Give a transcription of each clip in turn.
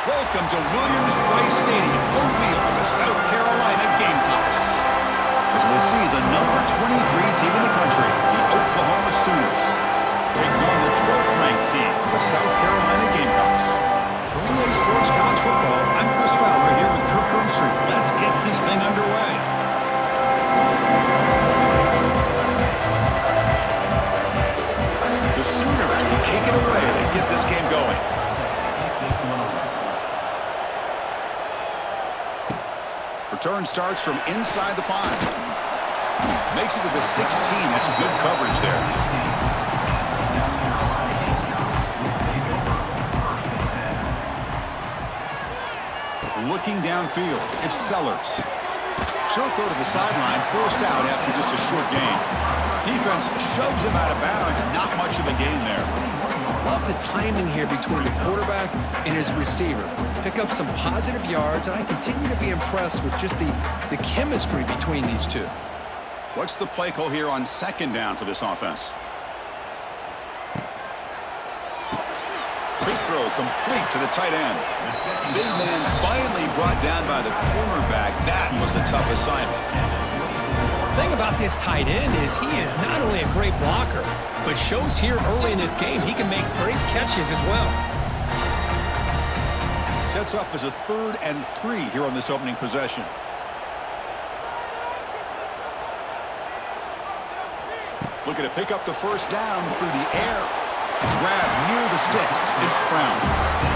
Welcome to Williams-Brice Stadium, home field of the South Carolina Gamecocks. As we'll see, the number 23 team in the country, the Oklahoma Sooners, taking on the 12th-ranked team, the South Carolina Gamecocks. For EA Sports College Football, I'm Chris Fowler here with Kirk Herbstreit. Let's get this thing underway. The Sooners will kick it away and get this game going. Return starts from inside the 5. Makes it to the 16. That's good coverage there. Looking downfield, it's Sellers. Short throw to the sideline, forced out after just a short gain. Defense shoves him out of bounds. Not much of a gain there. Love the timing here between the quarterback and his receiver. Pick up some positive yards, and I continue to be impressed with just the chemistry between these two. What's the play call here on second down for this offense? Quick throw complete to the tight end. Big man finally brought down by the cornerback. That was a tough assignment. The thing about this tight end is he is not only a great blocker, but shows here early in this game he can make great catches as well. Sets up as a 3rd and 3 here on this opening possession. Looking to pick up the first down through the air. Grab near the sticks. It's Brown.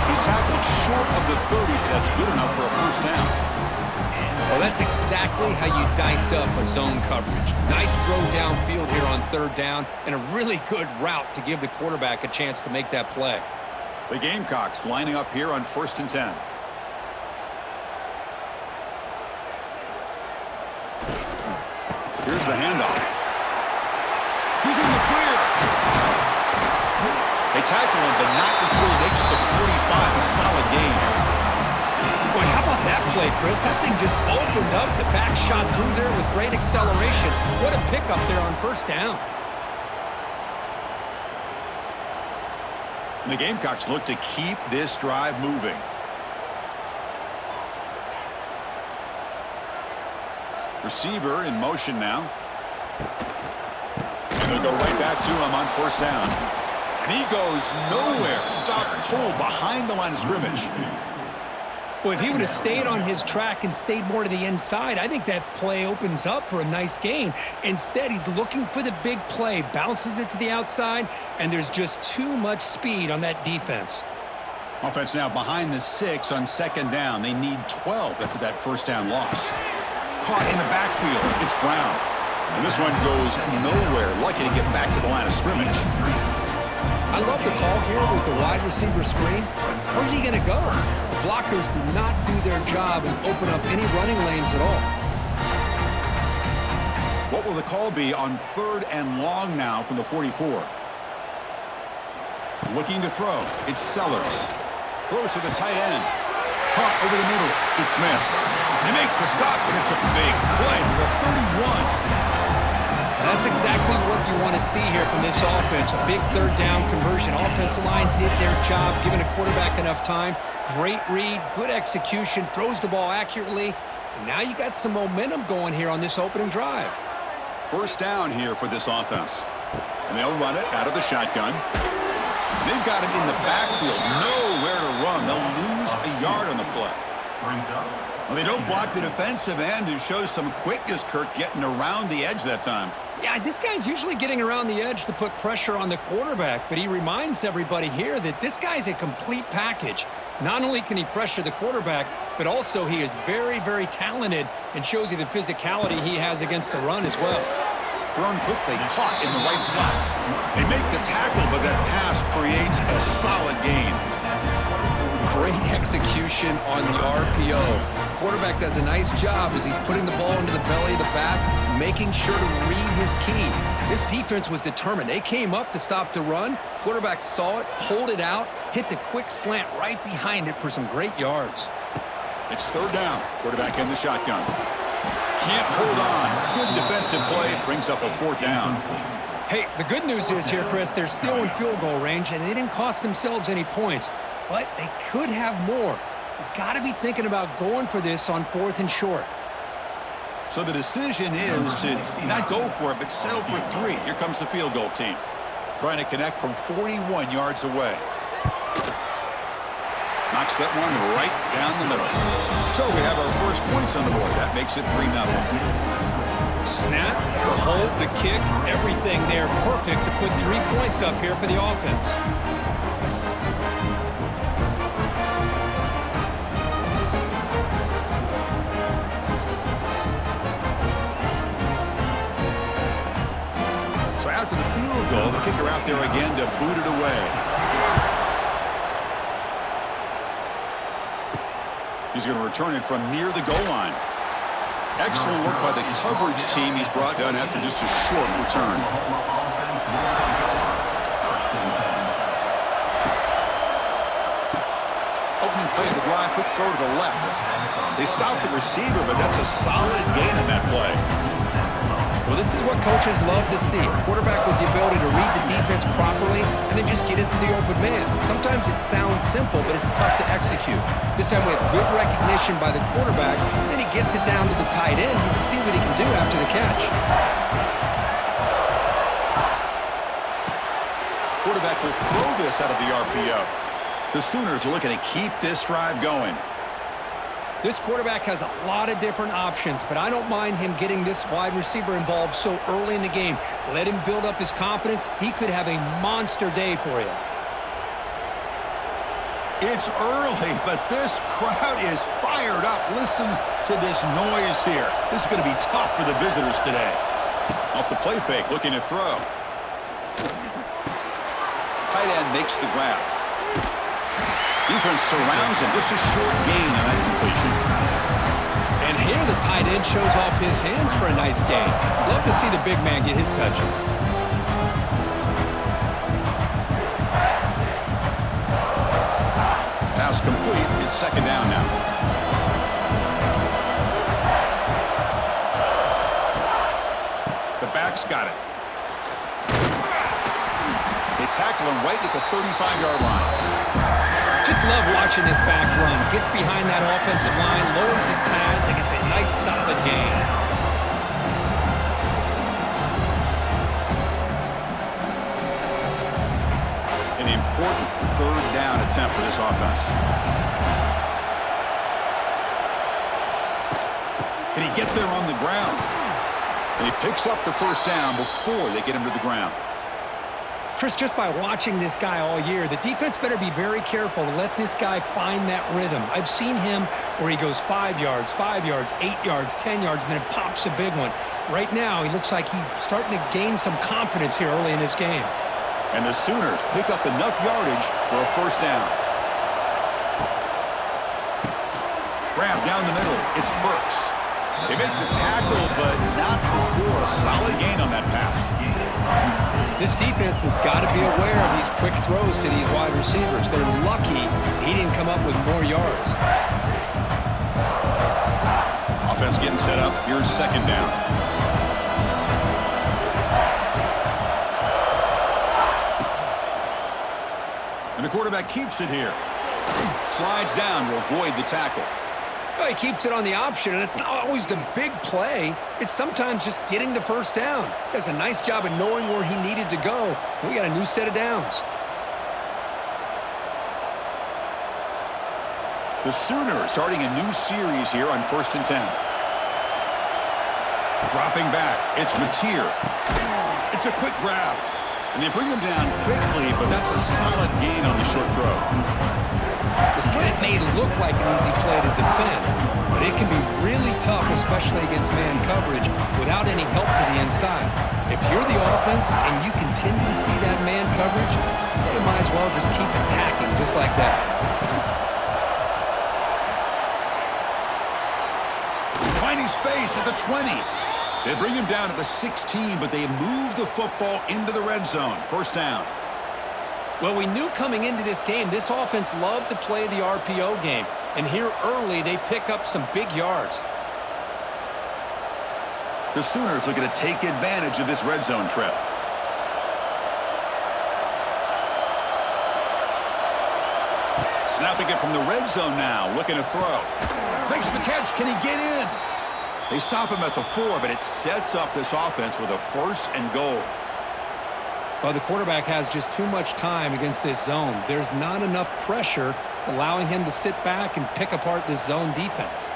He's tackled short of the 30, but that's good enough for a first down. Well, that's exactly how you dice up a zone coverage. Nice throw downfield here on 3rd down, and a really good route to give the quarterback a chance to make that play. The Gamecocks lining up here on 1st and 10. Here's the handoff. He's in the clear. They tackle him, but not before he makes the 45. A solid gain. Boy, how about that play, Chris? That thing just opened up. The back shot through there with great acceleration. What a pickup there on 1st down. And the Gamecocks look to keep this drive moving. Receiver in motion now. And they'll go right back to him on 1st down. And he goes nowhere. Stopped cold behind the line of scrimmage. Well, if he would have stayed on his track and stayed more to the inside, I think that play opens up for a nice gain. Instead, he's looking for the big play, bounces it to the outside, and there's just too much speed on that defense. Offense now behind the 6 on 2nd down. They need 12 after that 1st down loss. Caught in the backfield. It's Brown. And this one goes nowhere. Lucky to get back to the line of scrimmage. I love the call here with the wide receiver screen. Where's he going to go? The blockers do not do their job and open up any running lanes at all. What will the call be on 3rd and long now from the 44? Looking to throw. It's Sellers. Throws to the tight end. Caught over the middle. It's Smith. They make the stop, but it's a big play for the 31. That's exactly what you want to see here from this offense. A big 3rd down conversion. Offensive line did their job, giving a quarterback enough time. Great read, good execution, throws the ball accurately. And now you got some momentum going here on this opening drive. 1st down here for this offense. And they'll run it out of the shotgun. They've got it in the backfield. Nowhere to run. They'll lose a yard on the play. Well, they don't block the defensive end, who shows some quickness, Kirk, getting around the edge that time. Yeah, this guy's usually getting around the edge to put pressure on the quarterback, but he reminds everybody here that this guy's a complete package. Not only can he pressure the quarterback, but also he is very, very talented and shows you the physicality he has against the run as well. Thrown quickly, caught in the right flat. They make the tackle, but that pass creates a solid gain. Great execution on the RPO. Quarterback does a nice job as he's putting the ball into the belly of the back, making sure to read his key. This defense was determined. They came up to stop the run. Quarterback saw it, pulled it out, hit the quick slant right behind it for some great yards. It's 3rd down. Quarterback in the shotgun. Can't hold on. Good defensive play. Brings up a 4th down. Hey, the good news is here, Chris, they're still in field goal range, and they didn't cost themselves any points. But they could have more. You got to be thinking about going for this on 4th and short. So the decision is to not go for it, but settle for 3. Here comes the field goal team. Trying to connect from 41 yards away. Knocks that one right down the middle. So we have our first points on the board. That makes it 3-0. Snap, the hold, the kick, everything there perfect to put 3 points up here for the offense. So after the field goal, the kicker out there again to boot it away. He's going to return it from near the goal line. Excellent work by the coverage team. He's brought down after just a short return. Opening play of the drive, quick throw to the left. They stopped the receiver, but that's a solid gain in that play. Well, this is what coaches love to see. A quarterback with the ability to read the defense properly and then just get into the open man. Sometimes it sounds simple, but it's tough to execute. This time we have good recognition by the quarterback, then he gets it down to the tight end. You can see what he can do after the catch. Quarterback will throw this out of the RPO. The Sooners are looking to keep this drive going. This quarterback has a lot of different options, but I don't mind him getting this wide receiver involved so early in the game. Let him build up his confidence. He could have a monster day for you. It's early, but this crowd is fired up. Listen to this noise here. This is going to be tough for the visitors today. Off the play fake, looking to throw. Tight end makes the grab. Defense surrounds him. Just a short gain on that completion. And here the tight end shows off his hands for a nice gain. Love to see the big man get his touches. Pass complete. It's 2nd down now. The back's got it. They tackle him right at the 35-yard line. Just love watching this back run. Gets behind that offensive line, lowers his pads, and gets a nice solid gain. An important 3rd down attempt for this offense. Can he get there on the ground? And he picks up the 1st down before they get him to the ground. Chris, just by watching this guy all year, the defense better be very careful to let this guy find that rhythm. I've seen him where he goes 5 yards, 8 yards, 10 yards, and then pops a big one. Right now, he looks like he's starting to gain some confidence here early in this game. And the Sooners pick up enough yardage for a 1st down. Grab down the middle. It's Burks. They make the tackle, but not before a solid gain on that pass. This defense has got to be aware of these quick throws to these wide receivers. They're lucky he didn't come up with more yards. Offense getting set up. Here's 2nd down. And the quarterback keeps it here. Slides down to avoid the tackle. Well, he keeps it on the option, and it's not always the big play. It's sometimes just getting the 1st down. Does a nice job of knowing where he needed to go. We got a new set of downs. The Sooners starting a new series here on 1st and 10. Dropping back. It's Mateer. It's a quick grab. And they bring him down quickly, but that's a solid gain on the short throw. The slant may look like an easy play to defend, but it can be really tough, especially against man coverage, without any help to the inside. If you're the offense and you continue to see that man coverage, you might as well just keep attacking just like that. Finding space at the 20. They bring him down to the 16, but they move the football into the red zone. 1st down. Well, we knew coming into this game, this offense loved to play the RPO game. And here early, they pick up some big yards. The Sooners looking to take advantage of this red zone trip. Snapping it from the red zone now, looking to throw. Makes the catch. Can he get in? They stop him at the 4, but it sets up this offense with a 1st and goal. Well, the quarterback has just too much time against this zone. There's not enough pressure. It's allowing him to sit back and pick apart this zone defense.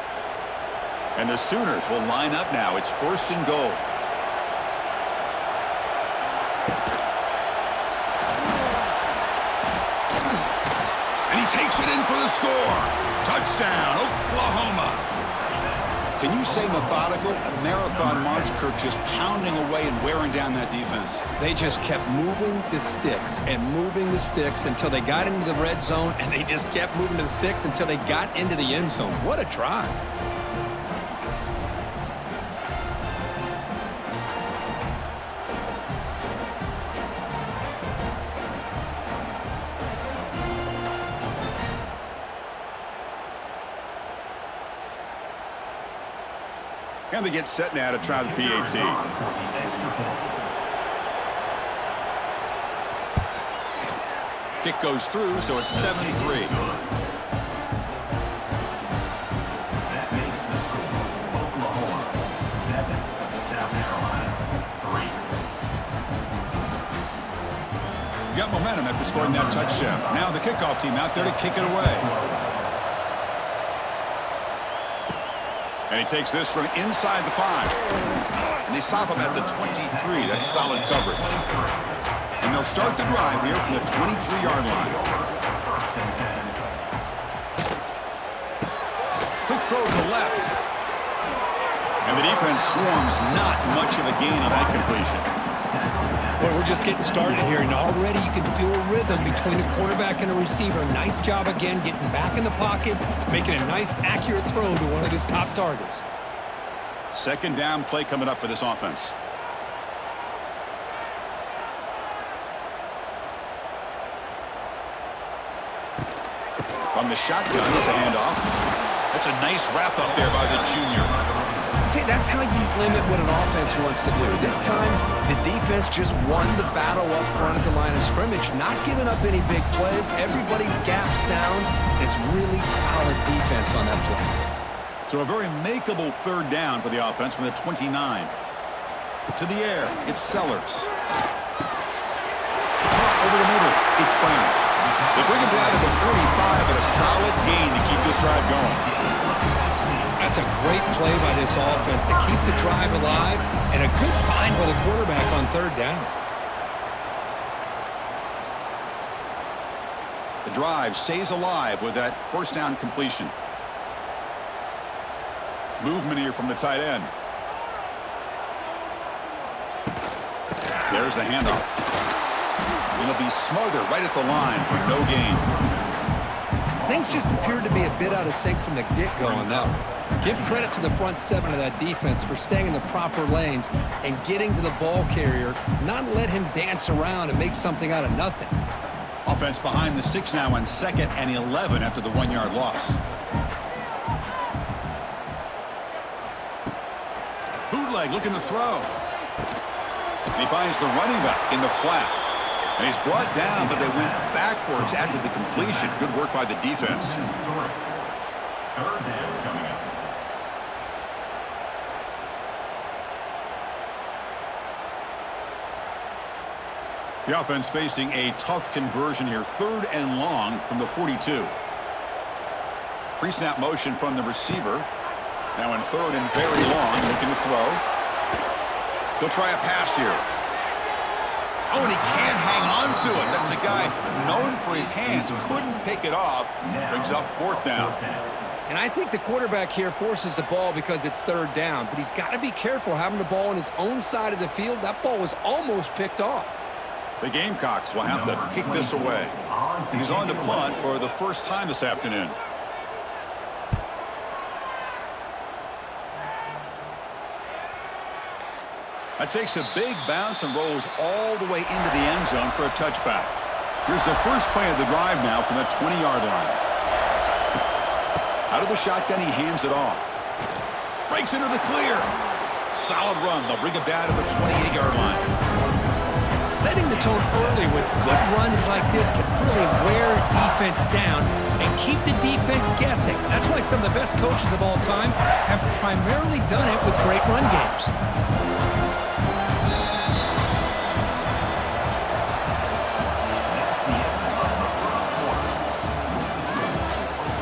And the Sooners will line up now. It's 1st and goal. And he takes it in for the score. Touchdown, Oklahoma. Can you say methodical? A marathon march, Kirk, just pounding away and wearing down that defense. They just kept moving the sticks and moving the sticks until they got into the red zone, and they just kept moving the sticks until they got into the end zone. What a drive. And they get set now to try the PAT. Kick goes through, so it's 7-3. That makes the score Oklahoma 7, South Carolina 3. Got momentum after scoring that touchdown. Now the kickoff team out there to kick it away. And he takes this from inside the 5. And they stop him at the 23. That's solid coverage. And they'll start the drive here from the 23-yard line. Quick throw to the left. And the defense swarms. Not much of a gain on that completion. Well, we're just getting started here, and already you can feel a rhythm between a quarterback and a receiver. Nice job again getting back in the pocket, making a nice, accurate throw to one of his top targets. 2nd down play coming up for this offense. From the shotgun, it's a handoff. That's a nice wrap up there by the junior. See, that's how you limit what an offense wants to do. This time, the defense just won the battle up front at the line of scrimmage, not giving up any big plays. Everybody's gap sound. It's really solid defense on that play. So a very makeable 3rd down for the offense from the 29. To the air, it's Sellers. Over the middle, it's Brown. They bring him down to the 45, but a solid gain to keep this drive going. That's a great play by this offense to keep the drive alive, and a good find by the quarterback on 3rd down. The drive stays alive with that 1st down completion. Movement here from the tight end. There's the handoff. It'll be smothered right at the line for no gain. Things just appeared to be a bit out of sync from the get-go on that one. Give credit to the front 7 of that defense for staying in the proper lanes and getting to the ball carrier, not let him dance around and make something out of nothing. Offense behind the 6 now on 2nd and 11 after the 1-yard loss. Bootleg looking to throw. And he finds the running back in the flat. And he's brought down, but they went backwards after the completion. Good work by the defense. 3rd down coming up. The offense facing a tough conversion here. 3rd and long from the 42. Pre-snap motion from the receiver. Now in 3rd and very long, looking to throw. He'll try a pass here. Oh, and he can't hang on to it. That's a guy known for his hands. Couldn't pick it off. Brings up 4th down. And I think the quarterback here forces the ball because it's 3rd down, but he's got to be careful having the ball on his own side of the field. That ball was almost picked off. The Gamecocks will have to kick this away. And he's on to punt for the first time this afternoon. That takes a big bounce and rolls all the way into the end zone for a touchback. Here's the first play of the drive now from the 20-yard line. Out of the shotgun, he hands it off. Breaks into the clear. Solid run. They'll bring it down to the 28-yard line. Setting the tone early with good runs like this can really wear defense down and keep the defense guessing. That's why some of the best coaches of all time have primarily done it with great run games.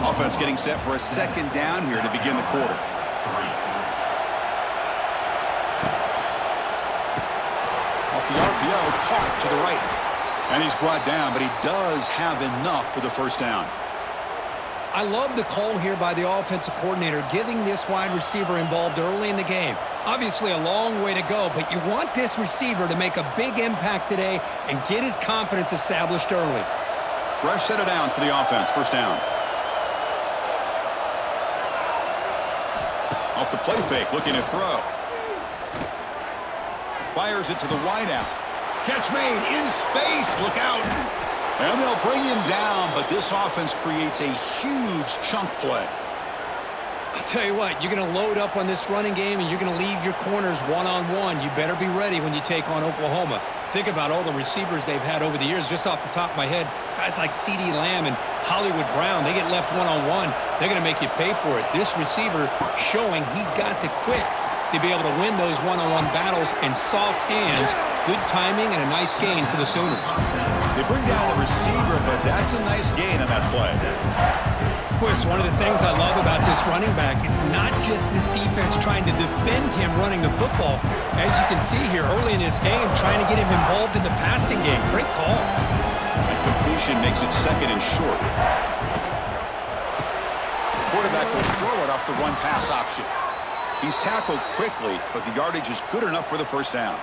Offense getting set for a second down here to begin the quarter. Off the RPO, caught to the right. And he's brought down, but he does have enough for the first down. I love the call here by the offensive coordinator, getting this wide receiver involved early in the game. Obviously a long way to go, but you want this receiver to make a big impact today and get his confidence established early. Fresh set of downs for the offense, first down. Off the play fake, looking to throw. Fires it to the wideout. Catch made in space. Look out. And they'll bring him down, but this offense creates a huge chunk play. I'll tell you what, you're going to load up on this running game and you're going to leave your corners one-on-one. You better be ready when you take on Oklahoma. Think about all the receivers they've had over the years. Just off the top of my head, guys like CeeDee Lamb and Hollywood Brown, they get left one-on-one. They're going to make you pay for it. This receiver showing he's got the quicks to be able to win those one-on-one battles and soft hands. Good timing and a nice gain for the Sooners. They bring down the receiver, but that's a nice gain on that play. Chris, one of the things I love about this running back, it's not just this defense trying to defend him running the football. As you can see here early in this game, trying to get him involved in the passing game. Great call. And completion makes it second and short. The quarterback will throw it off the run-pass option. He's tackled quickly, but the yardage is good enough for the first down.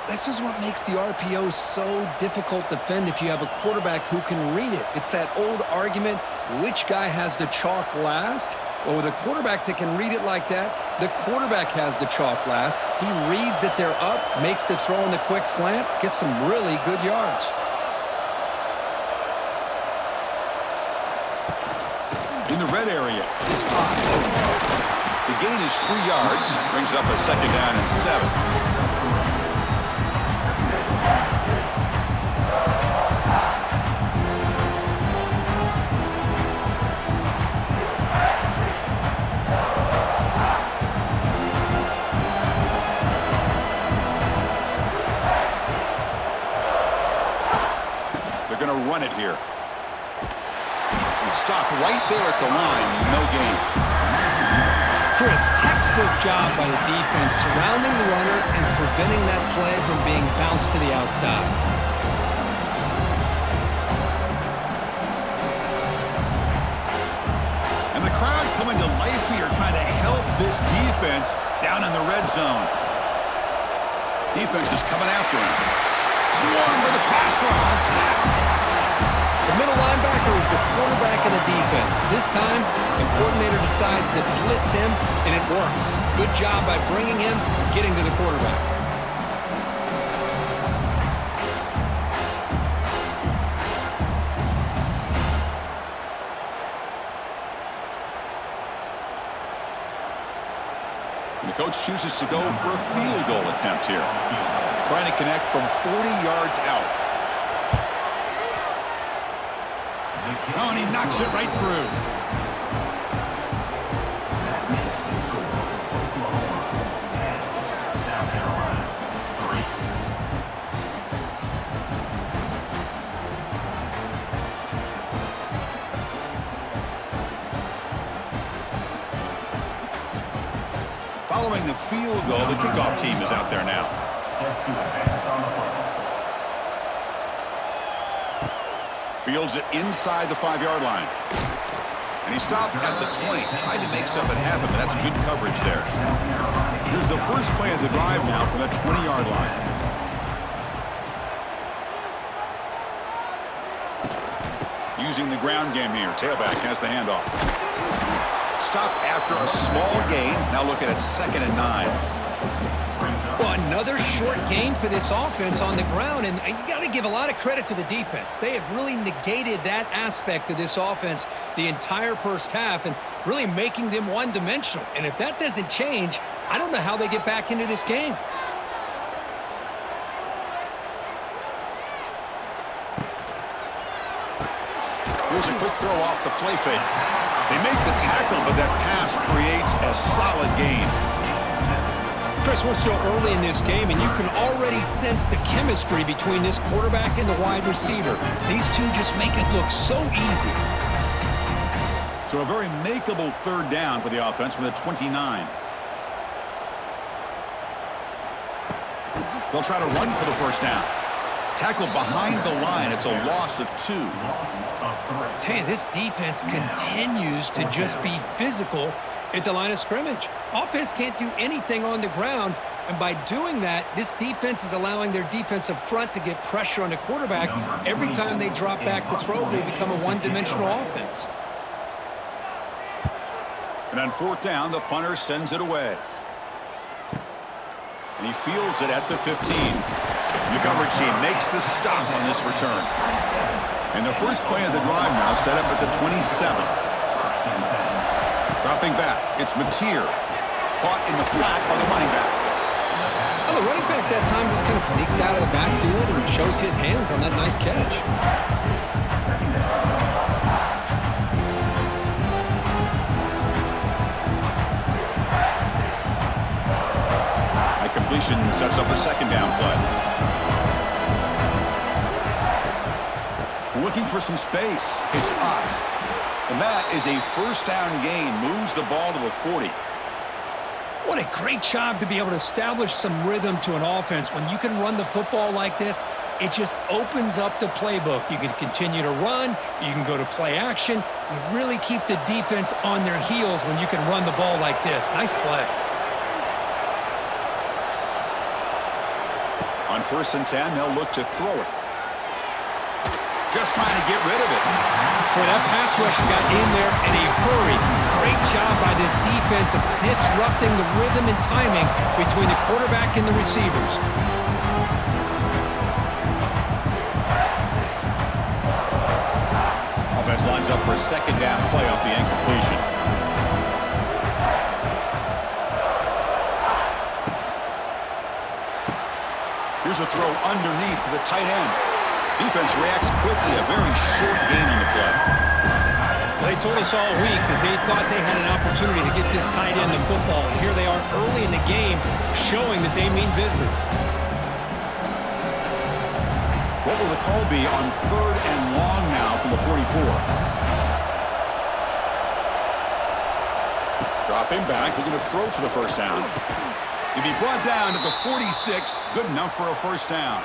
This is what makes the RPO so difficult to defend if you have a quarterback who can read it. It's that old argument, which guy has the chalk last? Well, with a quarterback that can read it like that, the quarterback has the chalk last. He reads that they're up, makes the throw in the quick slant, gets some really good yards. In the red area, it's Potts. The gain is 3 yards, brings up a second down and 7. Run it here. And stop right there at the line. No gain. Chris, textbook job by the defense surrounding the runner and preventing that play from being bounced to the outside. And the crowd coming to life here, trying to help this defense down in the red zone. Defense is coming after him. Swarmed by the pass rush. A sack. The middle linebacker is the quarterback of the defense. This time, the coordinator decides to blitz him, and it works. Good job by bringing him, getting to the quarterback. And the coach chooses to go for a field goal attempt here. Trying to connect from 40 yards out. Oh, and he knocks it right through. That makes the score Oklahoma 10, South Carolina 3. Following the field goal, the kickoff team is out there now. Set to advance on the football. Fields it inside the 5-yard line. And he stopped at the 20. Tried to make something happen, but that's good coverage there. Here's the first play of the drive now from the 20-yard line. Using the ground game here. Tailback has the handoff. Stop after a small gain. Now looking at 2nd and 9. Well, another short game for this offense on the ground, and you got to give a lot of credit to the defense. They have really negated that aspect of this offense the entire first half and really making them one-dimensional. And if that doesn't change, I don't know how they get back into this game. throw off the play fake. They make the tackle, but that pass creates a solid gain. Chris, we're still early in this game, and you can already sense the chemistry between this quarterback and the wide receiver. These two just make it look so easy. So a very makeable third down for the offense from the 29. They'll try to run for the first down. Tackle behind the line. It's a loss of 2. Hey, this defense continues to just be physical at the line of scrimmage. Offense can't do anything on the ground, and by doing that, this defense is allowing their defensive front to get pressure on the quarterback. Every time they drop back to throw, they become a one-dimensional offense. And on fourth down, the punter sends it away. And he fields it at the 15. The coverage team makes the stop on this return. And the first play of the drive now set up at the 27. Dropping back, it's Mateer. Caught in the flat by the running back. Well, the running back that time just kind of sneaks out of the backfield and shows his hands on that nice catch. High completion sets up a second down play. Looking for some space. It's Ott. And that is a first down gain. Moves the ball to the 40. What a great job to be able to establish some rhythm to an offense. When you can run the football like this, it just opens up the playbook. You can continue to run. You can go to play action. You really keep the defense on their heels when you can run the ball like this. Nice play. On 1st and 10, they'll look to throw it. Just trying to get rid of it. Boy, that pass rush got in there in a hurry. Great job by this defense of disrupting the rhythm and timing between the quarterback and the receivers. Offense lines up for a second down play off the incompletion. Here's a throw underneath to the tight end. Defense reacts quickly, a very short gain on the play. They told us all week that they thought they had an opportunity to get this tight end the football, and here they are early in the game showing that they mean business. What will the call be on 3rd and long now from the 44? Dropping back, looking to throw for the first down. He'll be brought down at the 46, good enough for a first down.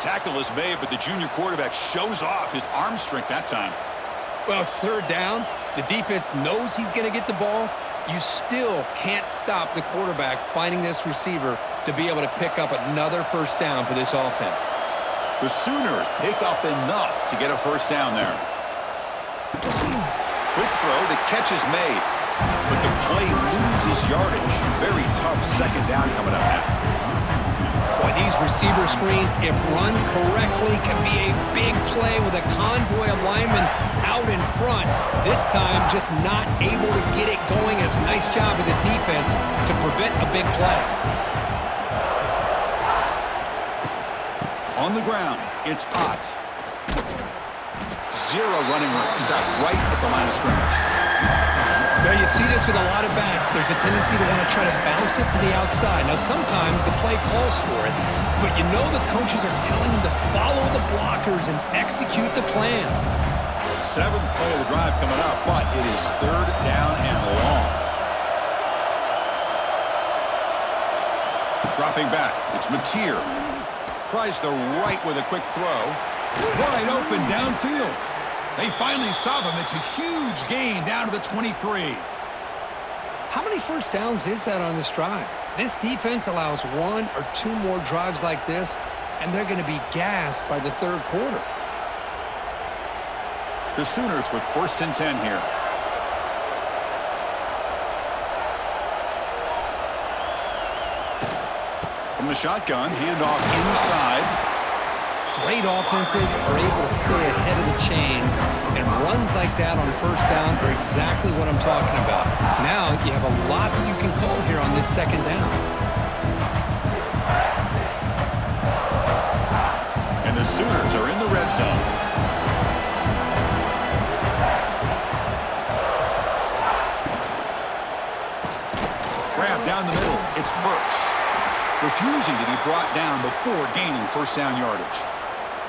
Tackle is made, but the junior quarterback shows off his arm strength that time. Well, it's 3rd down. The defense knows he's going to get the ball. You still can't stop the quarterback finding this receiver to be able to pick up another first down for this offense. The Sooners pick up enough to get a first down there. Quick throw, the catch is made, but the play loses yardage. Very tough second down coming up now. Boy, these receiver screens, if run correctly, can be a big play with a convoy of linemen out in front. This time, just not able to get it going. It's a nice job of the defense to prevent a big play. On the ground, it's Ott. 0 running room. Stop right at the line of scrimmage. Now, you see this with a lot of backs. There's a tendency to want to try to bounce it to the outside. Now, sometimes the play calls for it, but you know the coaches are telling them to follow the blockers and execute the plan. 7th play of the drive coming up, but it is 3rd down and long. Dropping back, it's Mateer. Tries the right with a quick throw. Wide open downfield. They finally stop him. It's a huge gain down to the 23. How many first downs is that on this drive? This defense allows 1 or 2 more drives like this, and they're going to be gassed by the 3rd quarter. The Sooners with 1st and 10 here. From the shotgun, handoff inside. Great offenses are able to stay ahead of the chains, and runs like that on first down are exactly what I'm talking about. Now you have a lot that you can call here on this second down. And the Sooners are in the red zone. down the middle. It's Burks, refusing to be brought down before gaining first down yardage.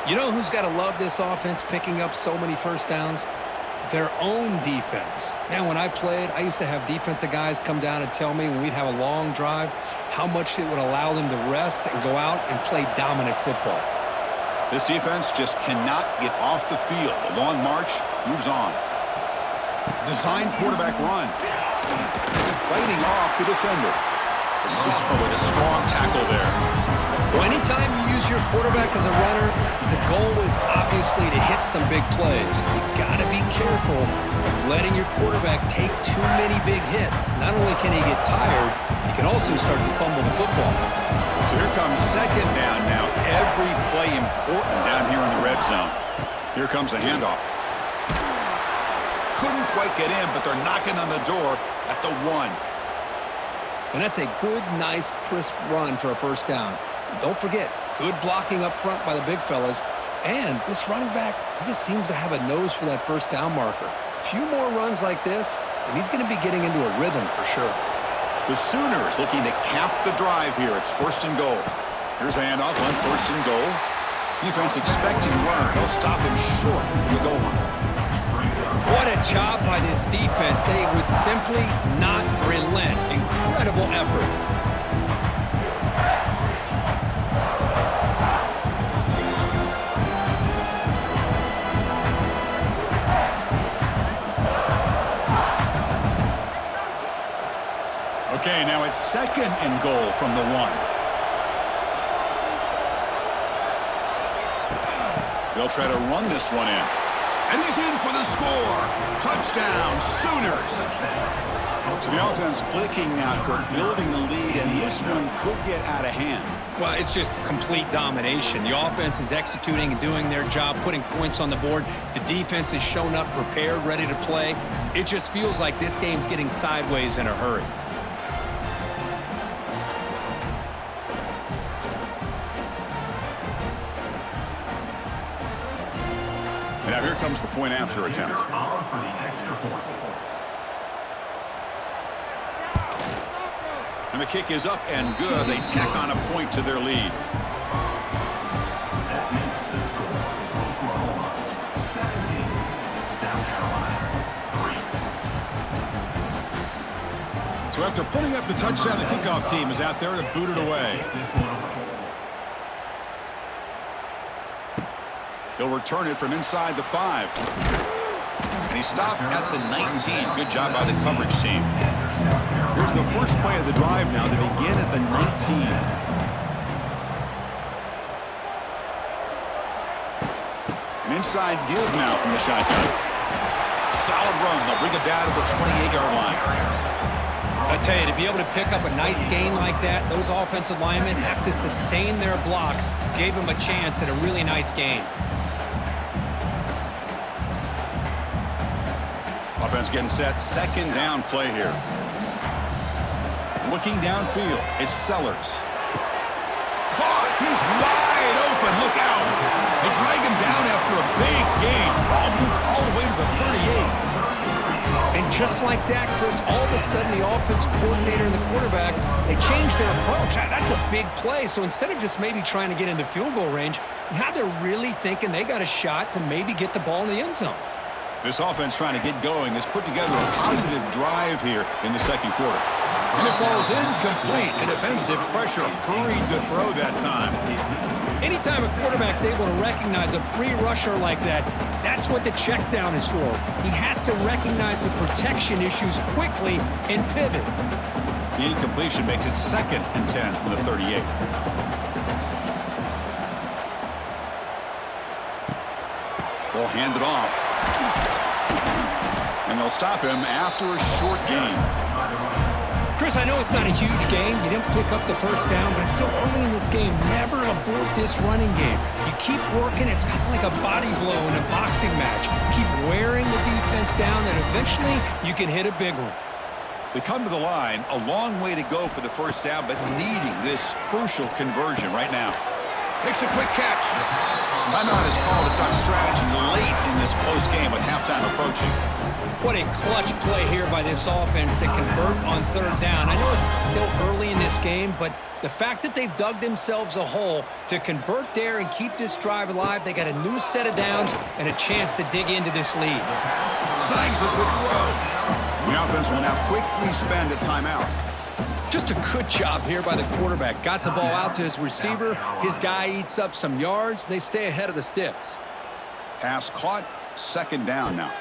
You know who's got to love this offense picking up so many first downs? Their own defense. Man, when I played, I used to have defensive guys come down and tell me when we'd have a long drive how much it would allow them to rest and go out and play dominant football. This defense just cannot get off the field. The long march moves on. Design quarterback run. Fighting off the defender. The sophomore with a strong tackle there. Well, anytime you use your quarterback as a runner, the goal is obviously to hit some big plays. You got to be careful of letting your quarterback take too many big hits. Not only can he get tired, he can also start to fumble the football. So here comes second down now. Every play important down here in the red zone. Here comes the handoff. Couldn't quite get in, but they're knocking on the door at the 1. And that's a good, nice, crisp run for a first down. Don't forget, good blocking up front by the big fellas. And this running back, he just seems to have a nose for that first down marker. A few more runs like this, and he's going to be getting into a rhythm for sure. The Sooners looking to cap the drive here. It's first and goal. Here's the handoff on first and goal. Defense expecting run. They'll stop him short of the goal line. What a job by this defense. They would simply not relent. Incredible effort. Okay, now it's second and goal from the 1. They'll try to run this one in. And he's in for the score. Touchdown, Sooners. So the offense clicking now, Kirk, building the lead, and this one could get out of hand. Well, it's just complete domination. The offense is executing and doing their job, putting points on the board. The defense has shown up prepared, ready to play. It just feels like this game's getting sideways in a hurry. And now here comes the point after attempt. And the kick is up and good. They tack on a point to their lead. So after putting up the touchdown, the kickoff team is out there to boot it away. He'll return it from inside the 5. And he stopped at the 19. Good job by the coverage team. Here's the first play of the drive now. They begin at the 19. An inside deals now from the shotgun. Solid run. They'll bring it down to the 28-yard line. I tell you, to be able to pick up a nice gain like that, those offensive linemen have to sustain their blocks. Gave them a chance at a really nice gain. Offense getting set. Second down play here. Looking downfield. It's Sellers. Caught. He's wide open. Look out. They drag him down after a big gain. Ball moved all the way to the 38. And just like that, Chris, all of a sudden the offense coordinator and the quarterback, they changed their approach. That's a big play. So instead of just maybe trying to get into field goal range, now they're really thinking they got a shot to maybe get the ball in the end zone. This offense trying to get going has put together a positive drive here in the second quarter. And it falls incomplete. The defensive pressure hurried to throw that time. Anytime a quarterback's able to recognize a free rusher like that, that's what the check down is for. He has to recognize the protection issues quickly and pivot. The incompletion makes it second and 10 from the 38. They'll hand it off. And they'll stop him after a short gain. Chris, I know it's not a huge gain. You didn't pick up the first down, but it's still early in this game. Never abort this running game. You keep working. It's kind of like a body blow in a boxing match. Keep wearing the defense down, and eventually you can hit a big one. They come to the line. A long way to go for the first down, but needing this crucial conversion right now. Makes a quick catch. Timeout is called to talk strategy late in this close game with halftime approaching. What a clutch play here by this offense to convert on third down. I know it's still early in this game, but the fact that they've dug themselves a hole to convert there and keep this drive alive, they got a new set of downs and a chance to dig into this lead. Signs the quick throw. The offense will now quickly spend a timeout. Just a good job here by the quarterback. Got the ball out to his receiver. His guy eats up some yards. They stay ahead of the sticks. Pass caught. Second down now.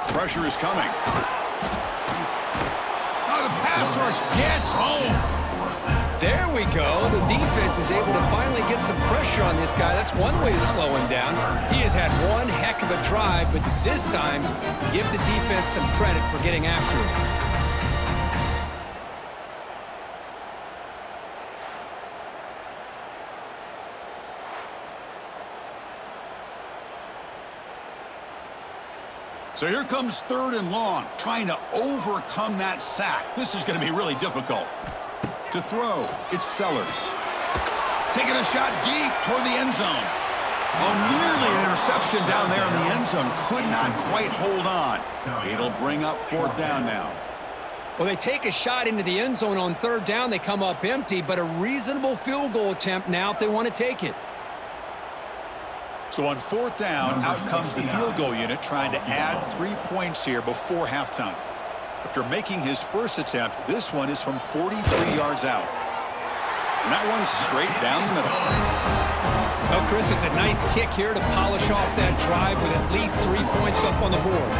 Pressure is coming. Oh, the pass rush gets home. There we go. The defense is able to finally get some pressure on this guy. That's one way to slow him down. He has had one heck of a drive, but this time, give the defense some credit for getting after him. So here comes third and long, trying to overcome that sack. This is going to be really difficult. To throw, it's Sellers. Taking a shot deep toward the end zone. Oh, nearly an interception down there in the end zone. Could not quite hold on. It'll bring up fourth down now. Well, they take a shot into the end zone on third down. They come up empty, but a reasonable field goal attempt now if they want to take it. So on fourth down, out comes the field goal unit trying to add 3 points here before halftime. After making his first attempt, this one is from 43 yards out. And that one's straight down the middle. Well, Chris, it's a nice kick here to polish off that drive with at least 3 points up on the board.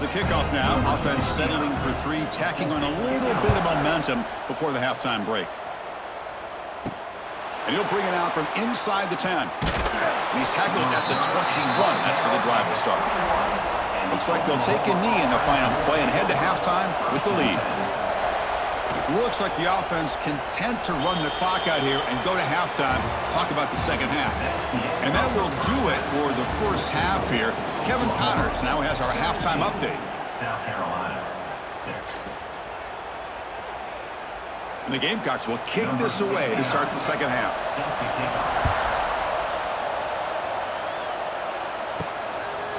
The kickoff now. Offense settling for three, tacking on a little bit of momentum before the halftime break. And he'll bring it out from inside the 10. And he's tackled at the 21. That's where the drive will start. Looks like they'll take a knee in the final play and head to halftime with the lead. Looks like the offense content to run the clock out here and go to halftime. Talk about the second half. And that will do it for the first half here. Kevin Connors now has our halftime update. South Carolina, 6. And the Gamecocks will kick this away to start the second half.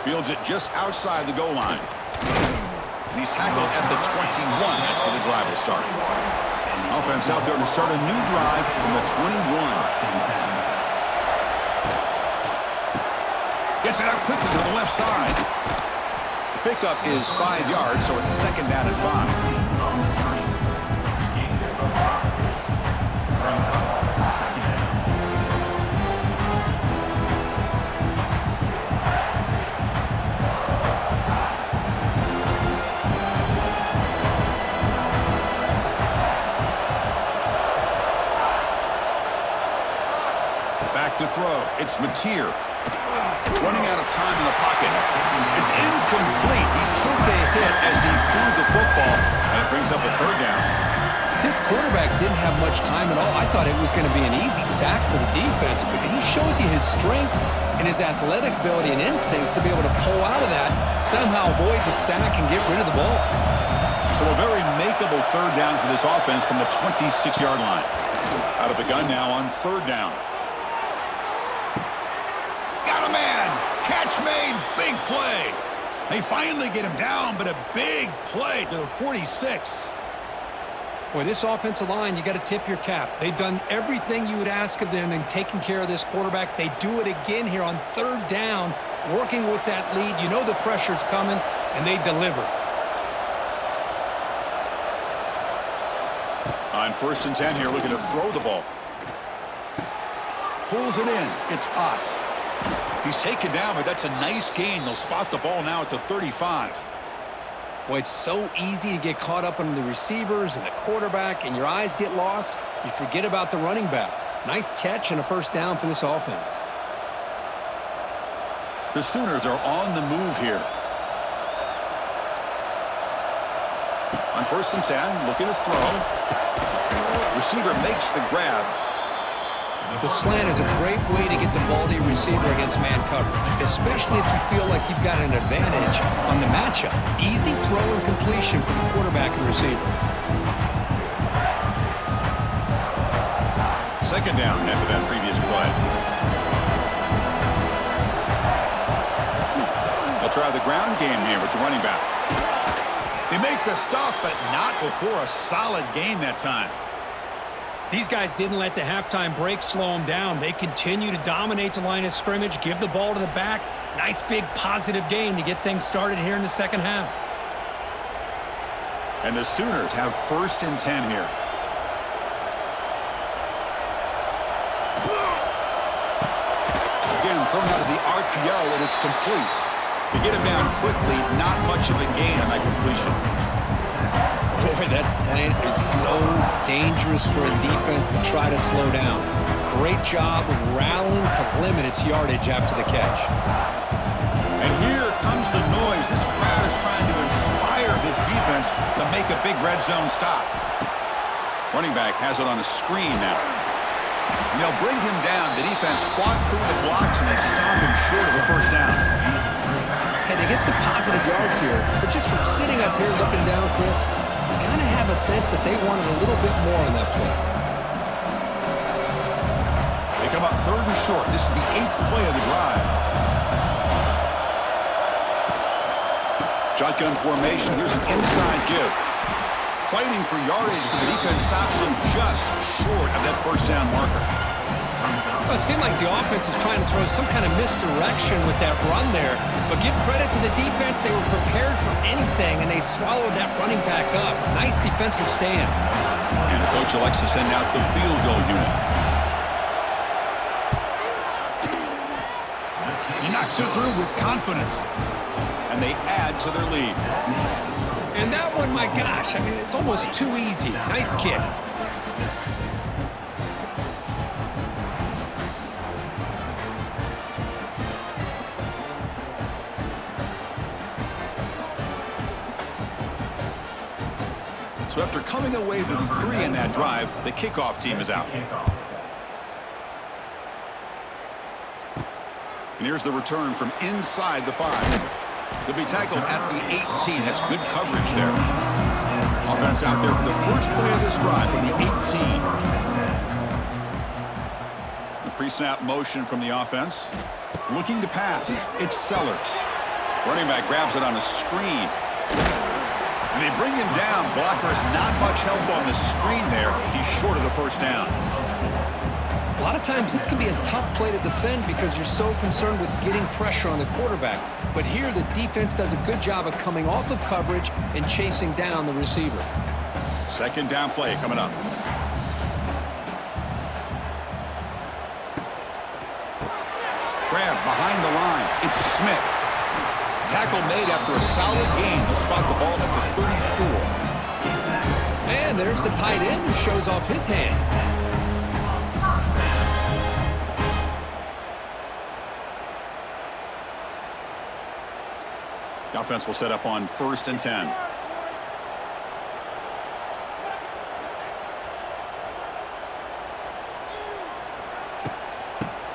Fields it just outside the goal line. And he's tackled at the 21. That's where the drive will start. Offense out there to start a new drive from the 21. Gets it out quickly to the left side. Pickup is 5 yards, so it's second down and 5. Back to throw. It's Mateer. Running out of time in the pocket. It's incomplete. He took a hit as he threw the football, and it brings up a third down. This quarterback didn't have much time at all. I thought it was going to be an easy sack for the defense, but he shows you his strength and his athletic ability and instincts to be able to pull out of that, somehow avoid the sack and get rid of the ball. So a very makeable third down for this offense from the 26-yard line. Out of the gun now on third down. Got a man. Catch made. Big play. They finally get him down, but a big play to the 46. Boy, this offensive line, you got to tip your cap. They've done everything you would ask of them in taking care of this quarterback. They do it again here on third down, working with that lead. You know the pressure's coming, and they deliver. On first and 10 here, looking to throw the ball. Pulls it in. It's Ott. He's taken down, but that's a nice gain. They'll spot the ball now at the 35. Boy, it's so easy to get caught up on the receivers and the quarterback, and your eyes get lost. You forget about the running back. Nice catch and a first down for this offense. The Sooners are on the move here. On first and 10, looking to throw. Receiver makes the grab. The slant is a great way to get the ball to your receiver against man coverage, especially if you feel like you've got an advantage on the matchup. Easy throw and completion for the quarterback and receiver. Second down after that previous play. They'll try the ground game here with the running back. They make the stop, but not before a solid gain that time. These guys didn't let the halftime break slow them down. They continue to dominate the line of scrimmage, give the ball to the back. Nice big positive gain to get things started here in the second half. And the Sooners have 1st and 10 here. Again, thrown out of the RPO, and it's complete. To get him down quickly, not much of a gain on that completion. Boy, that slant is so dangerous for a defense to try to slow down. Great job of rallying to limit its yardage after the catch. And here comes the noise. This crowd is trying to inspire this defense to make a big red zone stop. Running back has it on a screen now. And they'll bring him down. The defense fought through the blocks and they stomped him short of the first down. Hey, they get some positive yards here, but just from sitting up here looking down, Chris, you kind of have a sense that they wanted a little bit more on that play. They come up 3rd and short. This is the 8th play of the drive. Shotgun formation. Here's an inside give. Fighting for yardage, but the defense stops him just short of that first down marker. Well, it seemed like the offense was trying to throw some kind of misdirection with that run there. But give credit to the defense. They were prepared for anything, and they swallowed that running back up. Nice defensive stand. And the coach elects to send out the field goal unit. He knocks it through with confidence. And they add to their lead. And that one, my gosh, I mean, it's almost too easy. Nice kick. So after coming away with 3 in that drive, the kickoff team is out. And here's the return from inside the 5. They'll be tackled at the 18. That's good coverage there. Offense out there for the first play of this drive from the 18. The pre-snap motion from the offense. Looking to pass. It's Sellers. Running back grabs it on a screen. And they bring him down. Blockers not much help on the screen there. He's short of the first down. A lot of times this can be a tough play to defend because you're so concerned with getting pressure on the quarterback. But here the defense does a good job of coming off of coverage and chasing down the receiver. Second down play coming up. Grab behind the line. It's Smith. Tackle made after a solid gain. They'll spot the ball at the 34. And there's the tight end who shows off his hands. The offense will set up on 1st and 10.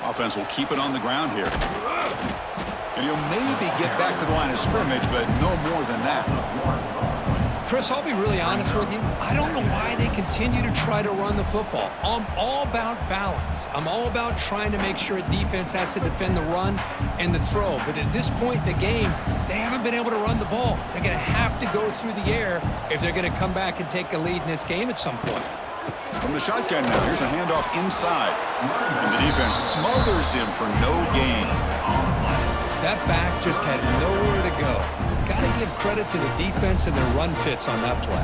Offense will keep it on the ground here. And he'll maybe get back to the line of scrimmage, but no more than that. Chris, I'll be really honest with you. I don't know why they continue to try to run the football. I'm all about balance. I'm all about trying to make sure a defense has to defend the run and the throw. But at this point in the game, they haven't been able to run the ball. They're going to have to go through the air if they're going to come back and take a lead in this game at some point. From the shotgun now, here's a handoff inside. And the defense smothers him for no gain. That back just had nowhere to go. Got to give credit to the defense and their run fits on that play.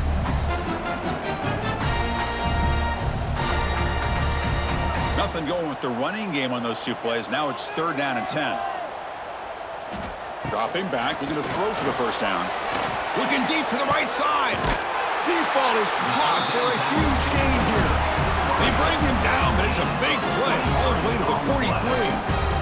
Nothing going with the running game on those 2 plays. Now it's 3rd down and 10. Dropping back, looking to throw for the first down. Looking deep to the right side. Deep ball is caught for a huge gain here. They bring him down, but it's a big play all the way to the 43.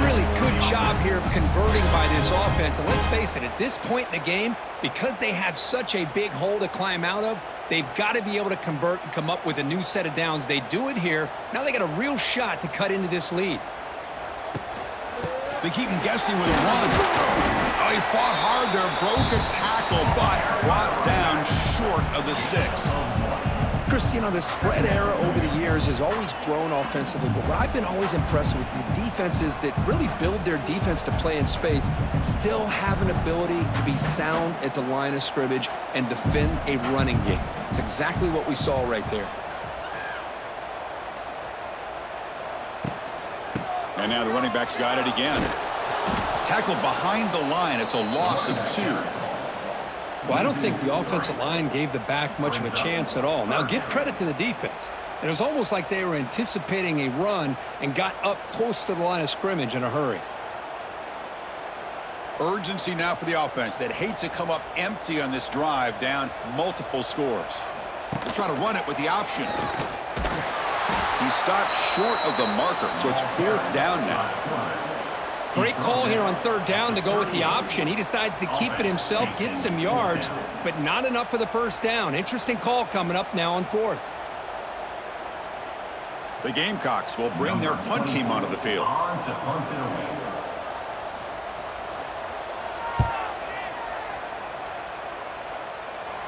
Really good job here of converting by this offense. And let's face it, at this point in the game, because they have such a big hole to climb out of, they've got to be able to convert and come up with a new set of downs. They do it here. Now they got a real shot to cut into this lead. They keep him guessing with a run. Oh, he fought hard there, broke a tackle, but brought down short of the sticks. Chris, you know, the spread era over the years has always grown offensively, but what I've been always impressed with the defenses that really build their defense to play in space still have an ability to be sound at the line of scrimmage and defend a running game. It's exactly what we saw right there. And now the running back's got it again. Tackled behind the line. It's a loss of 2. Well, I don't think the offensive line gave the back much of a chance at all. Now, give credit to the defense. It was almost like they were anticipating a run and got up close to the line of scrimmage in a hurry. Urgency now for the offense. They'd hate to come up empty on this drive, down multiple scores. They'll try to run it with the option. He stopped short of the marker, so it's 4th down now. Great call here on 3rd down to go with the option. He decides to keep it himself, get some yards, but not enough for the 1st down. Interesting call coming up now on 4th. The Gamecocks will bring their punt team onto the field.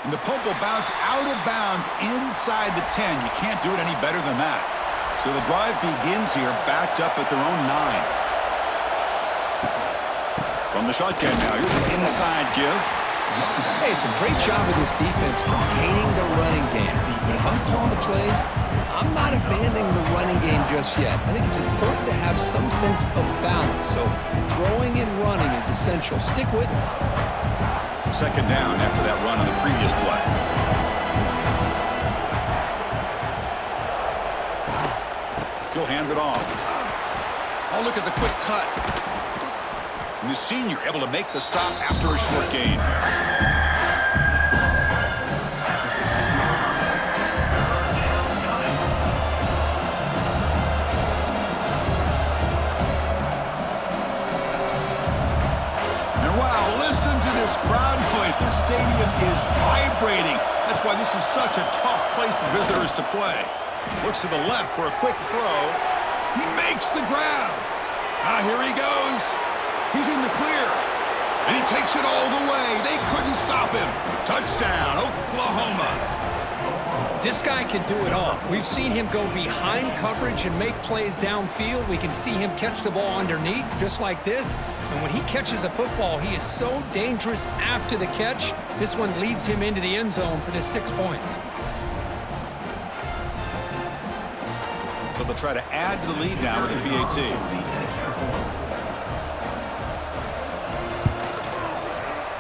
And the punt will bounce out of bounds inside the 10. You can't do it any better than that. So the drive begins here, backed up at their own 9. From the shotgun now, here's an inside give. Hey, it's a great job of this defense containing the running game. But if I'm calling the plays, I'm not abandoning the running game just yet. I think it's important to have some sense of balance. So throwing and running is essential. Stick with it. 2nd down after that run on the previous play. He'll hand it off. Oh, look at the quick cut. And the senior able to make the stop after a short gain. And wow, listen to this crowd noise. This stadium is vibrating. That's why this is such a tough place for visitors to play. Looks to the left for a quick throw. He makes the grab. Ah, here he goes. He's in the clear. And he takes it all the way. They couldn't stop him. Touchdown, Oklahoma. This guy can do it all. We've seen him go behind coverage and make plays downfield. We can see him catch the ball underneath, just like this. And when he catches a football, he is so dangerous after the catch. This one leads him into the end zone for the 6 points. So they'll try to add to the lead now with the PAT.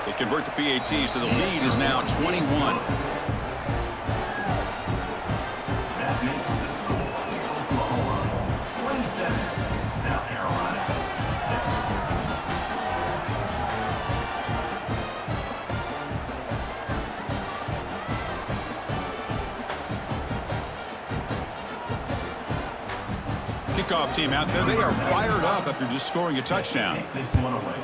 They convert the PAT, so the lead is now 21. That makes the score Oklahoma 27, South Carolina 6. Kickoff team out there, they are fired up after just scoring a touchdown. Take this one away.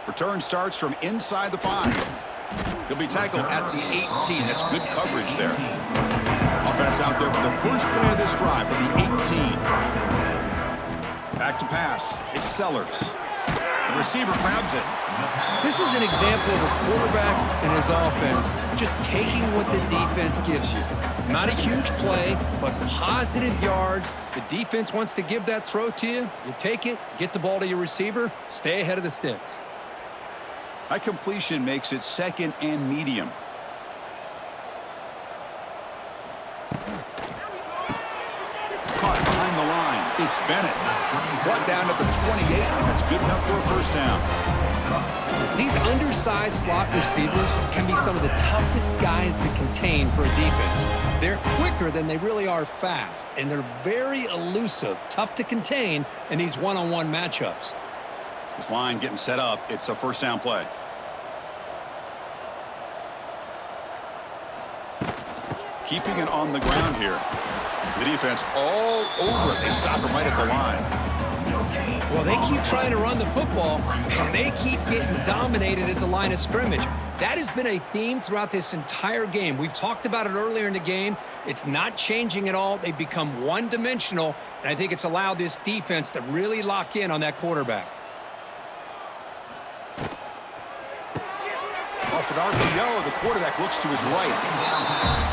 Return starts from inside the 5. He'll be tackled at the 18. That's good coverage there. Offense out there for the first play of this drive from the 18. Back to pass. It's Sellers. The receiver grabs it. This is an example of a quarterback and his offense just taking what the defense gives you. Not a huge play, but positive yards. The defense wants to give that throw to you. You take it, get the ball to your receiver, stay ahead of the sticks. That completion makes it 2nd and medium. Caught behind the line. It's Bennett. Brought down at the 28, and it's good enough for a 1st down. These undersized slot receivers can be some of the toughest guys to contain for a defense. They're quicker than they really are fast, and they're very elusive, tough to contain in these one-on-one matchups. This line getting set up. It's a 1st down play. Keeping it on the ground here. The defense all over it. They stop him right at the line. Well, they keep trying to run the football, and they keep getting dominated at the line of scrimmage. That has been a theme throughout this entire game. We've talked about it earlier in the game. It's not changing at all. They've become one-dimensional, and I think it's allowed this defense to really lock in on that quarterback. Off an RPO, the quarterback looks to his right.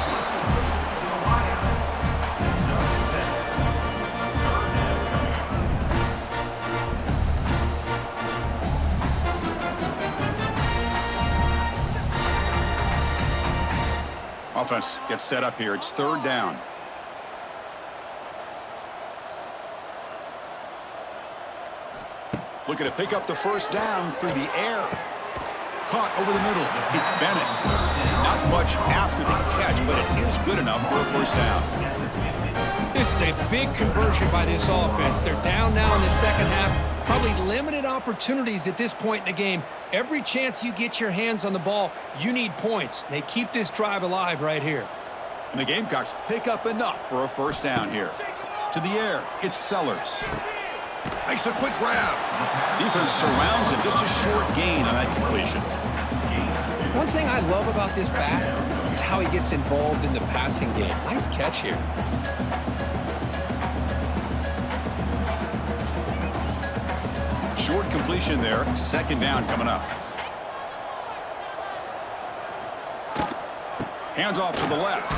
Offense gets set up here. It's third down. Looking to pick up the first down through the air. Caught over the middle. It's Bennett. Not much after the catch, but it is good enough for a first down. This is a big conversion by this offense. They're down now in the second half. Probably limited opportunities at this point in the game. Every chance you get your hands on the ball, you need points. They keep this drive alive right here. And the Gamecocks pick up enough for a first down here. To the air, it's Sellers. Makes a quick grab. Defense surrounds him. Just a short gain on that completion. One thing I love about this back is how he gets involved in the passing game. Nice catch here. Short completion there. Second down coming up. Hands off to the left.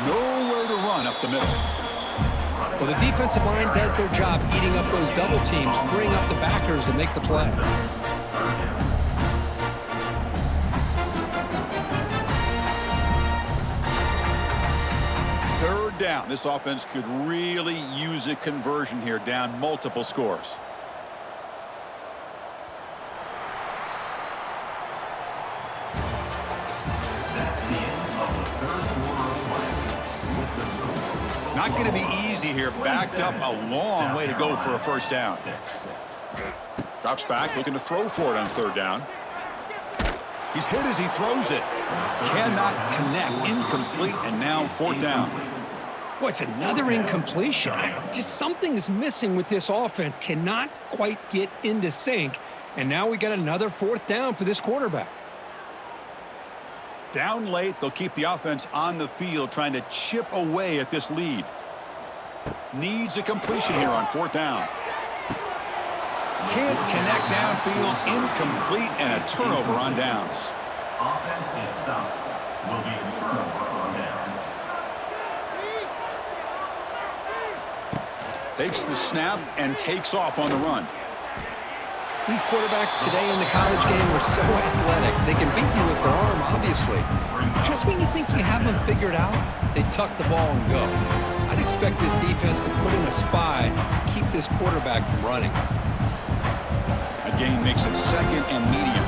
Nowhere to run up the middle. Well, the defensive line does their job eating up those double teams, freeing up the backers to make the play. Third down. This offense could really use a conversion here, down multiple scores. Not going to be easy here. Backed up a long way to go for a first down. Drops back, looking to throw for it on third down. He's hit as he throws it. Cannot connect. Incomplete, and now fourth down. Boy, it's another incompletion. Just something is missing with this offense. Cannot quite get into sync. And now we got another fourth down for this quarterback. Down late, they'll keep the offense on the field trying to chip away at this lead. Needs a completion here on fourth down. Can't connect downfield, incomplete, and a turnover on downs. Offense is stopped. Will be a turnover on downs. Takes the snap and takes off on the run. These quarterbacks today in the college game are so athletic. They can beat you with their arm, obviously. Just when you think you have them figured out, they tuck the ball and go. I'd expect this defense to put in a spy to keep this quarterback from running. A gain makes it second and medium.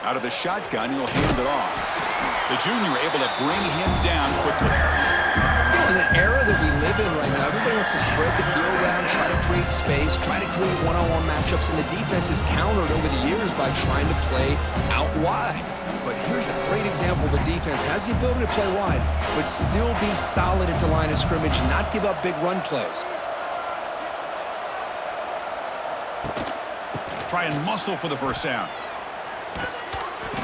Out of the shotgun, he'll hand it off. The junior able to bring him down quickly. In the era that we live in right now, everybody wants to spread the field around, try to create space, try to create one-on-one matchups, and the defense is countered over the years by trying to play out wide. But here's a great example. The defense has the ability to play wide, but still be solid at the line of scrimmage and not give up big run plays. Try and muscle for the first down.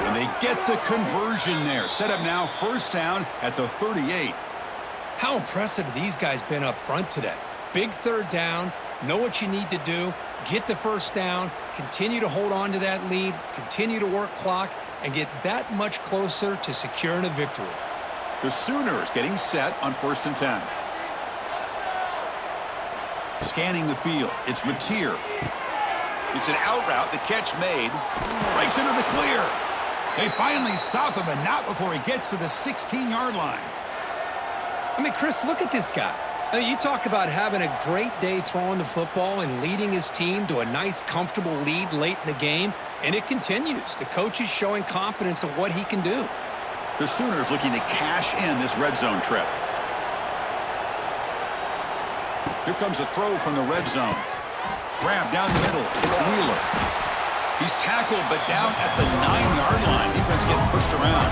And they get the conversion there. Set up now, first down at the 38. How impressive have these guys been up front today? Big third down, know what you need to do, get the first down, continue to hold on to that lead, continue to work clock, and get that much closer to securing a victory. The Sooners getting set on 1st and 10. Scanning the field, it's Mateer. It's an out route, the catch made. Breaks into the clear. They finally stop him, and not before he gets to the 16-yard line. I mean, Chris, look at this guy. I mean, you talk about having a great day throwing the football and leading his team to a nice, comfortable lead late in the game, and it continues. The coach is showing confidence of what he can do. The Sooners looking to cash in this red zone trip. Here comes a throw from the red zone. Grab down the middle. It's Wheeler. He's tackled, but down at the 9-yard line. Defense getting pushed around.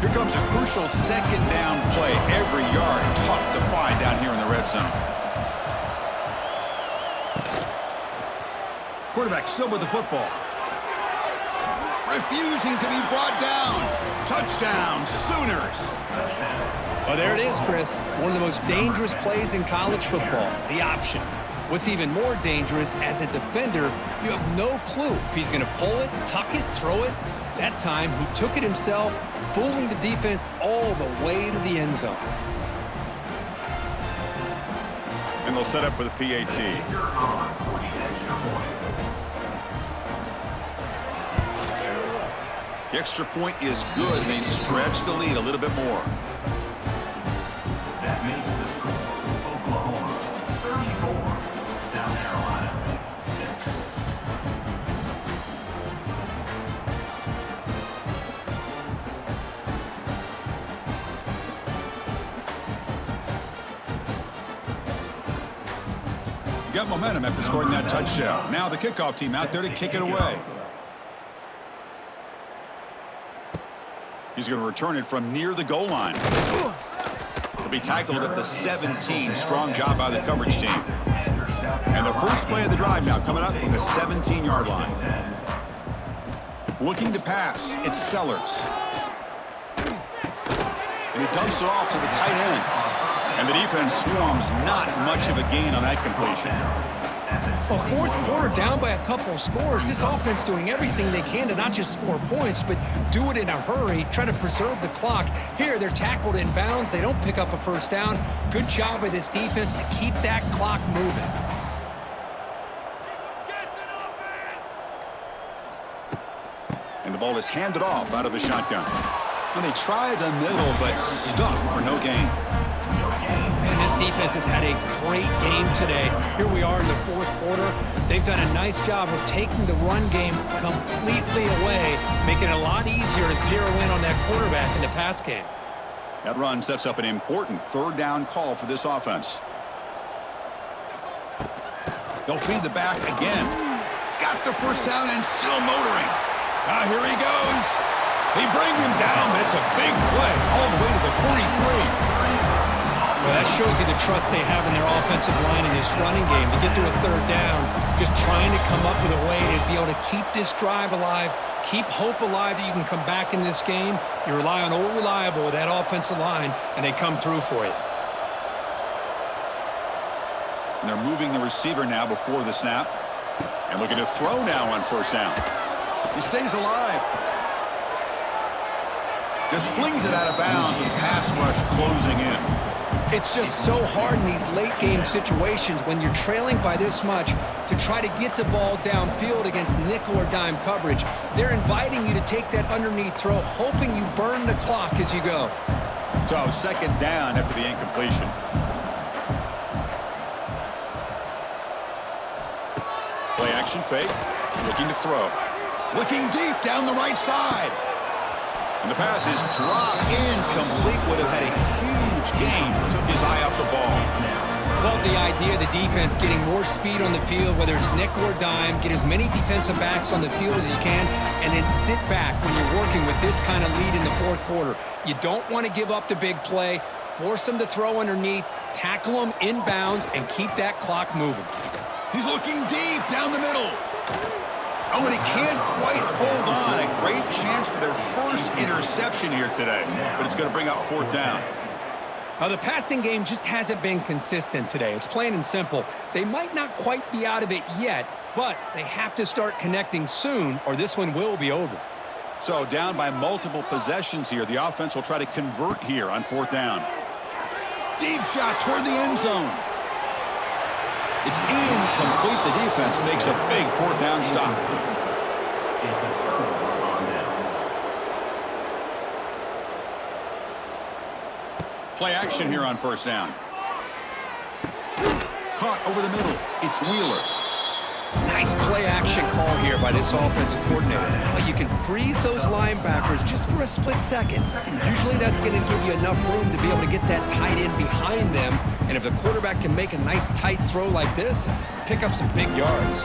Here comes a crucial second down play. Every yard tough to find down here in the red zone. Quarterback still with the football. Refusing to be brought down. Touchdown, Sooners. Well, there it is, Chris. One of the most dangerous plays in college football, the option. What's even more dangerous, as a defender, you have no clue if he's going to pull it, tuck it, throw it. That time, he took it himself, fooling the defense all the way to the end zone. And they'll set up for the PAT. The extra point is good, and they stretch the lead a little bit more. That makes the score Oklahoma 34, South Carolina 6. You got momentum after scoring that touchdown. Now the kickoff team out there to kick it away. He's going to return it from near the goal line. He'll be tackled at the 17. Strong job by the coverage team. And the first play of the drive now coming up from the 17-yard line. Looking to pass. It's Sellers. And he dumps it off to the tight end. And the defense swarms. Not much of a gain on that completion. Well, fourth quarter down by a couple of scores. This offense doing everything they can to not just score points, but do it in a hurry, try to preserve the clock. Here, they're tackled in bounds. They don't pick up a first down. Good job by this defense to keep that clock moving. And the ball is handed off out of the shotgun. And they try the middle, but stuck for no gain. And this defense has had a great game today. Here we are in the fourth quarter. They've done a nice job of taking the run game completely away, making it a lot easier to zero in on that quarterback in the pass game. That run sets up an important third down call for this offense. They'll feed the back again. He's got the first down and still motoring. Now here he goes. They bring him down, but it's a big play all the way to the 43. Well, that shows you the trust they have in their offensive line in this running game. To get to a third down, just trying to come up with a way to be able to keep this drive alive, keep hope alive that you can come back in this game. You rely on Old Reliable with that offensive line, and they come through for you. And they're moving the receiver now before the snap. And looking to throw now on first down. He stays alive. Just flings it out of bounds with pass rush closing in. It's just so hard in these late-game situations when you're trailing by this much to try to get the ball downfield against nickel or dime coverage. They're inviting you to take that underneath throw, hoping you burn the clock as you go. So second down after the incompletion. Play action fake. Looking to throw. Looking deep down the right side. And the pass is dropped incomplete. Would have had a huge gain. Took his eye off the ball. Love the idea of the defense getting more speed on the field, whether it's nickel or dime. Get as many defensive backs on the field as you can, and then sit back when you're working with this kind of lead in the fourth quarter. You don't want to give up the big play. Force them to throw underneath, tackle them inbounds, and keep that clock moving. He's looking deep down the middle. Oh, and he can't quite hold on. A great chance for their first interception here today. But it's going to bring up fourth down. Now, the passing game just hasn't been consistent today. It's plain and simple. They might not quite be out of it yet, but they have to start connecting soon, or this one will be over. So down by multiple possessions here. The offense will try to convert here on fourth down. Deep shot toward the end zone. It's incomplete. The defense makes a big fourth down stop. It's a turnover on downs. Play action here on first down. Caught over the middle. It's Wheeler. Nice play action call here by this offensive coordinator. Now you can freeze those linebackers just for a split second. Usually that's going to give you enough room to be able to get that tight end behind them. And if the quarterback can make a nice tight throw like this, pick up some big yards.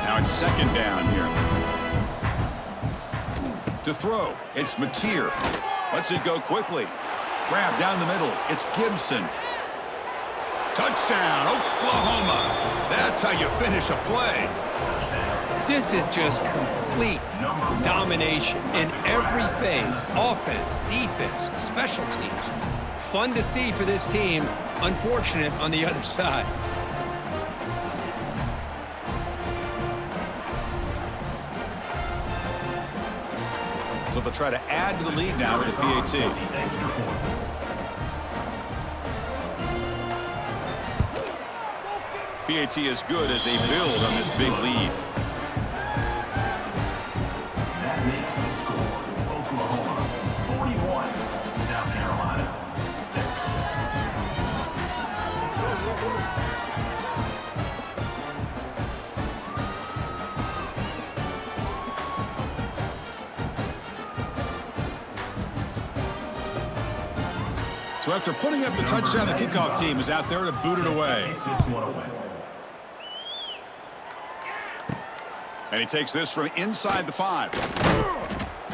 Now it's second down here. To throw, it's Mateer. Lets it go quickly. Grab down the middle. It's Gibson. Touchdown, Oklahoma. That's how you finish a play. This is just complete domination in every phase. Offense, defense, special teams. Fun to see for this team. Unfortunate on the other side. So they'll try to add to the lead now with the PAT. PAT is good as they build on this big lead. That makes the score Oklahoma 41, South Carolina 6. So after putting up the touchdown, the kickoff team is out there to boot it away. This one away. And he takes this from inside the 5.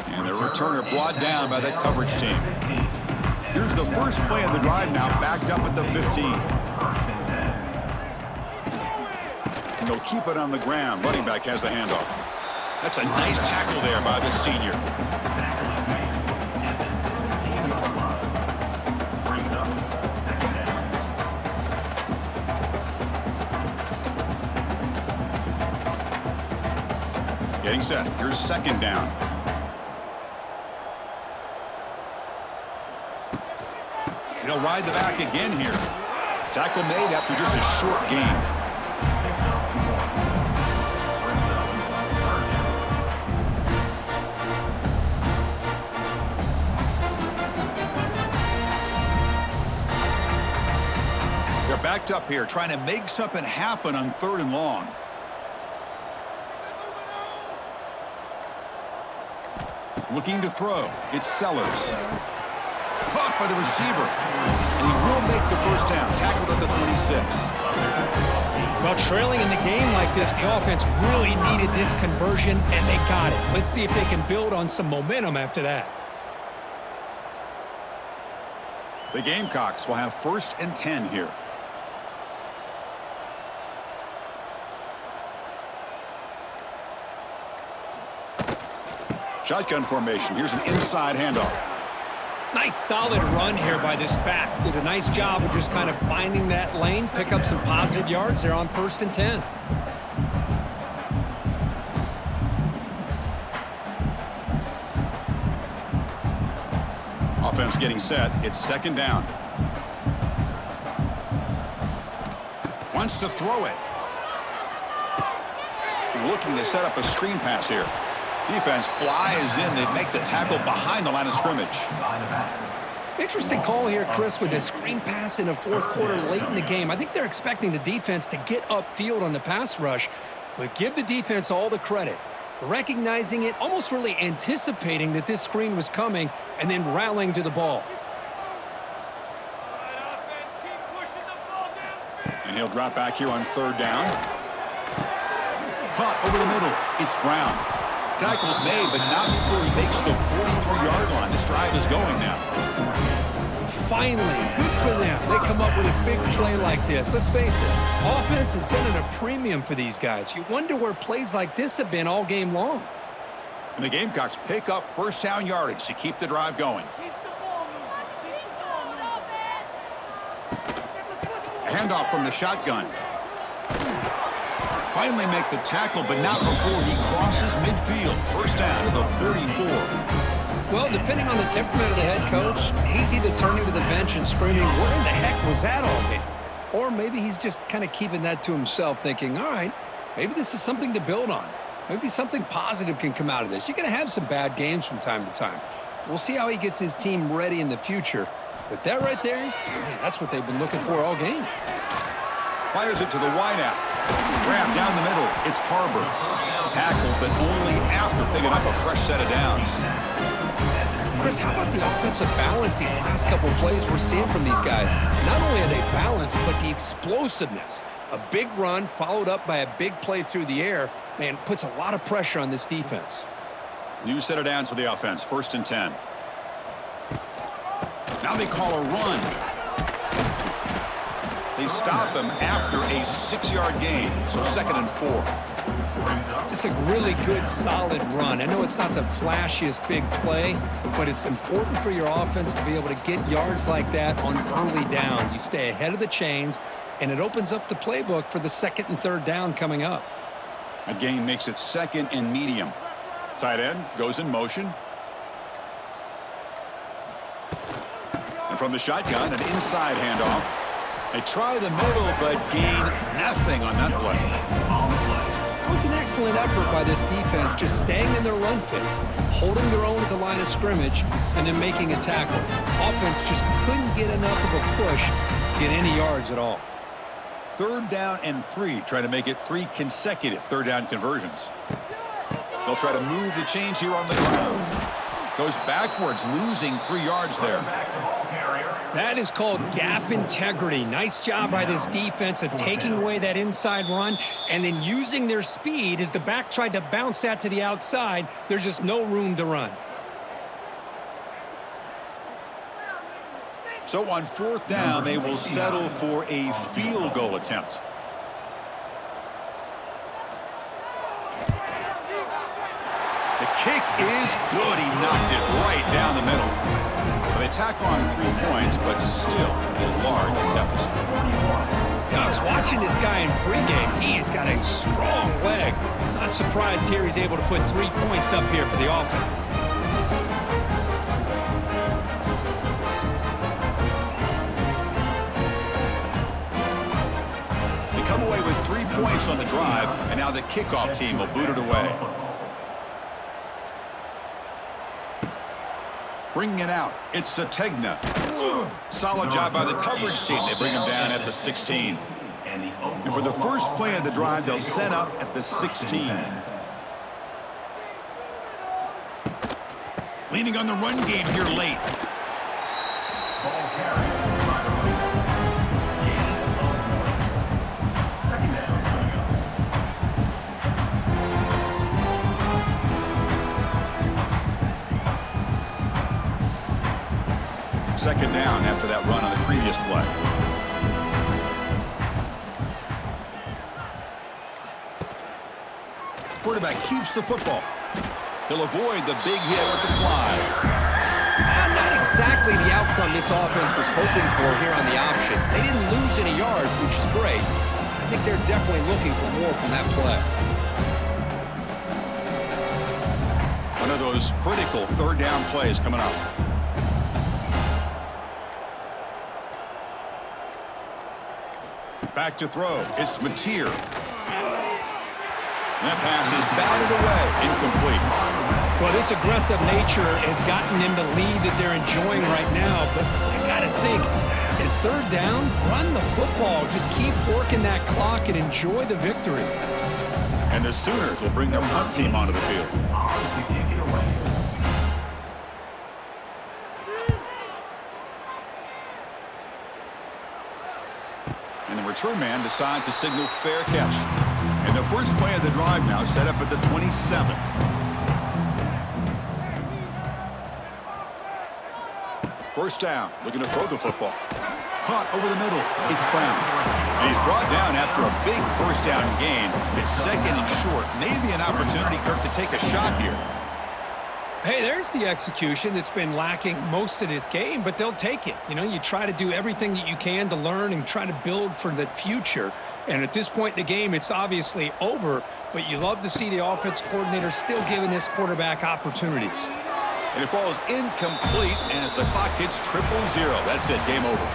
And the returner brought down by that coverage team. Here's the first play of the drive now, backed up at the 15. And they'll keep it on the ground. Running back has the handoff. That's a nice tackle there by the senior. Tackle is made at the 17-yard line. Brings up second down. Getting set. Here's second down. He'll ride the back again here. Tackle made after just a short gain. Picks up 1. Brings up third down. They're backed up here, trying to make something happen on 3rd and long. Looking to throw. It's Sellers. Caught by the receiver. And he will make the first down. Tackled at the 26. Well, trailing in the game like this, the offense really needed this conversion, and they got it. Let's see if they can build on some momentum after that. The Gamecocks will have 1st and 10 here. Shotgun formation. Here's an inside handoff. Nice solid run here by this back. Did a nice job of just kind of finding that lane, pick up some positive yards there on 1st and 10. Offense getting set. It's second down. Wants to throw it. Looking to set up a screen pass here. Defense flies in. They make the tackle behind the line of scrimmage. Interesting call here, Chris, with this screen pass in the 4th quarter late in the game. I think they're expecting the defense to get upfield on the pass rush, but give the defense all the credit. Recognizing it, almost really anticipating that this screen was coming, and then rallying to the ball. And he'll drop back here on 3rd down. Caught over the middle. It's Brown. Tackle's made, but not before he makes the 43-yard line. This drive is going now. Finally, good for them. They come up with a big play like this. Let's face it, offense has been at a premium for these guys. You wonder where plays like this have been all game long. And the Gamecocks pick up 1st down yardage to keep the drive going. A handoff from the shotgun. Finally make the tackle, but not before he crosses midfield. 1st down to the 44. Well, depending on the temperament of the head coach, he's either turning to the bench and screaming, where in the heck was that all game? Or maybe he's just kind of keeping that to himself, thinking, all right, maybe this is something to build on. Maybe something positive can come out of this. You're going to have some bad games from time to time. We'll see how he gets his team ready in the future. But that right there, man, that's what they've been looking for all game. Fires it to the wideout. Grab down the middle. It's Harbor. Tackled, but only after picking up a fresh set of downs. Chris, how about the offensive balance these last couple plays we're seeing from these guys? Not only are they balanced, but the explosiveness. A big run followed up by a big play through the air, man, puts a lot of pressure on this defense. New set of downs for the offense. 1st and 10. Now they call a run. They stop him after a 6-yard gain, so 2nd and 4. It's a really good, solid run. I know it's not the flashiest big play, but it's important for your offense to be able to get yards like that on early downs. You stay ahead of the chains, and it opens up the playbook for the 2nd and 3rd down coming up. A gain makes it 2nd and medium. Tight end goes in motion. And from the shotgun, an inside handoff. They try the middle, but gain nothing on that play. It was an excellent effort by this defense, just staying in their run fits, holding their own at the line of scrimmage, and then making a tackle. Offense just couldn't get enough of a push to get any yards at all. 3rd down and 3, trying to make it 3 consecutive 3rd down conversions. They'll try to move the chains here on the ground. Goes backwards, losing 3 yards there. That is called gap integrity. Nice job by this defense of taking away that inside run and then using their speed as the back tried to bounce that to the outside. There's just no room to run. So on 4th down, they will settle for a field goal attempt. The kick is good. He knocked it right down the middle. So they tack on 3 points, but still a large deficit. I was watching this guy in pregame. He's got a strong leg. Not surprised here he's able to put 3 points up here for the offense. They come away with 3 points on the drive, and now the kickoff team will boot it away. Bringing it out, it's Sategna. Solid job by the coverage team. They bring him down at the 16. And for the first play of the drive, they'll set up at the 16. Leaning on the run game here late. Second down after that run on the previous play. Quarterback keeps the football. He'll avoid the big hit with the slide. Not exactly the outcome this offense was hoping for here on the option. They didn't lose any yards, which is great. I think they're definitely looking for more from that play. One of those critical 3rd down plays coming up. Back to throw. It's Mateer. That pass is batted away. Incomplete. Well, this aggressive nature has gotten them the lead that they're enjoying right now. But I got to think, at 3rd down, run the football. Just keep working that clock and enjoy the victory. And the Sooners will bring their punt team onto the field. And the return man decides to signal fair catch. And the first play of the drive now set up at the 27. First down, looking to throw the football. Caught over the middle. It's Brown. And he's brought down after a big 1st down gain. It's 2nd and short. Maybe an opportunity, Kirk, to take a shot here. Hey, there's the execution that's been lacking most of this game, but they'll take it. You know, you try to do everything that you can to learn and try to build for the future. And at this point in the game, it's obviously over, but you love to see the offense coordinator still giving this quarterback opportunities. And it falls incomplete as the clock hits 000. That's it, game over.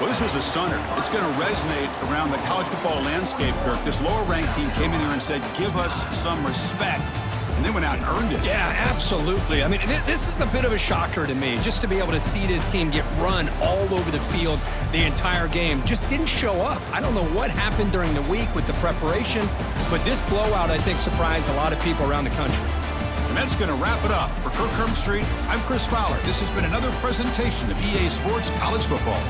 Well, this was a stunner. It's going to resonate around the college football landscape, Kirk. This lower-ranked team came in here and said, give us some respect. and they went out and earned it. Yeah, absolutely. I mean, this is a bit of a shocker to me, just to be able to see this team get run all over the field the entire game. Just didn't show up. I don't know what happened during the week with the preparation, but this blowout, I think, surprised a lot of people around the country. And that's going to wrap it up. For Kirk Street, I'm Chris Fowler. This has been another presentation of EA Sports College Football.